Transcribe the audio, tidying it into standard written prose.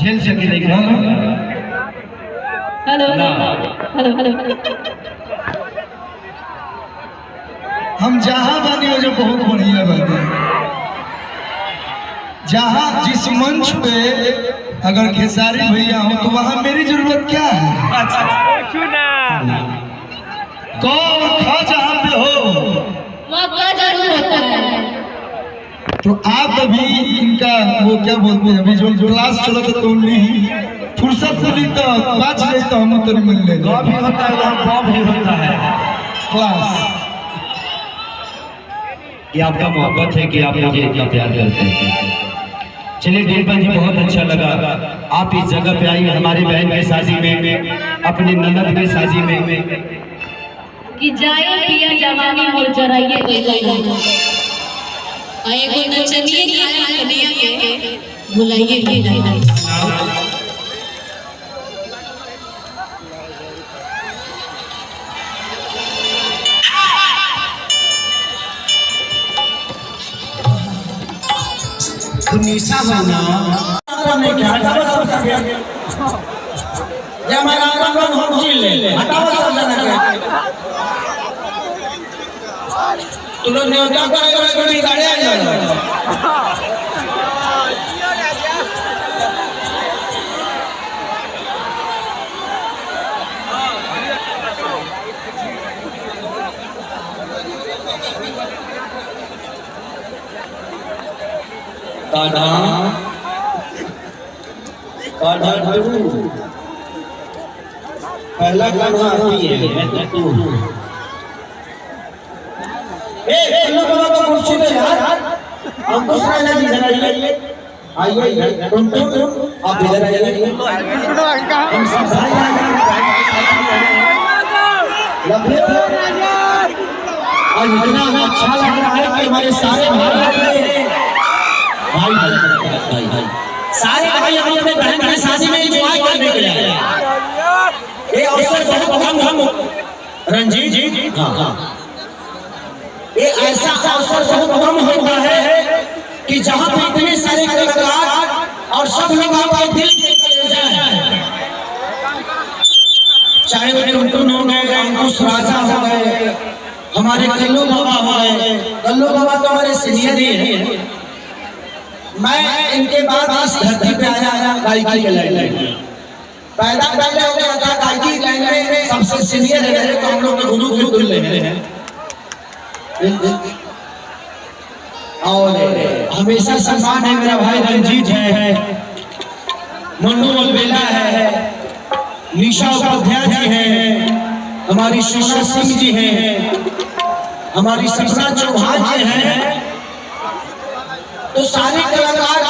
झेल सके देखा हेलो हेलो हेलो हम जहाँ बने हो जो बहुत बढ़िया बने, जहाँ जिस मंच पे अगर खेसारी भैया हो तो वहाँ मेरी जरूरत क्या है? कौन खा जहाँ पे हो मौका जरूर होता है। तो आप अभी इनका वो क्या बोलते हैं, अभी जो क्लास चला था तो फुर्सत मिली तो बात जाए तो हम तो नहीं मिल रहे भी होता है, वहाँ भी होता है क्लास। ये आपका मोहब्बत है कि आप मुझे इतना प्यार करते हैं। चलिए डिम्पल जी बहुत अच्छा लगा आप इस जगह पे आई हमारी बहन की शादी में, अपनी ननद की शादी में कि जाए पिया जवानी मोर जराइए आए को नचनिए कायल कन्हैया के बुलाइए के निशा बना में क्या हटाओ सब जब मैं हम जी ले हटाओ सब जना के तुरंत न्योता करे गाड़ी आ जाए काढ़ा काढ़ा तू पहला काढ़ा आती है तू लोग बाबा को कुर्सी पे यार हम तो साला जी इधर आइए आइए तुम आप इधर आइए हम सब आज इतना अच्छा लग रहा है कि हमारे सारे भाई सारे भाई हम अपने बहन की शादी में एंजॉय करने के लिए ये अवसर बहुत कम रंजीत जी हाँ ये ऐसा अवसर बहुत कम होता है कि जहाँ पे इतने सारे कलाकार और सब लोग आपके दिल के कलेजा हैं, चाहे वो टुनटुन हो गए, अंकुश राजा हो गए, हमारे कल्लू बाबा हो गए। कल्लू बाबा तो हमारे सीनियर ही हैं। मैं इनके बाद इस धरती पे आया गायकी के लाइन में, पैदा पहले हो गया था गायकी लाइन में सबसे सीनियर है मेरे, तो हम लोग गुरु के तुल्य हैं और हमेशा सम्मान है। मेरा भाई रंजीत है, मन्नू अलबेला है, निशा उपाध्याय जी है, हमारी सोना सिंह जी है, हमारी सपना चौहान जी है। तो सारे कलाकार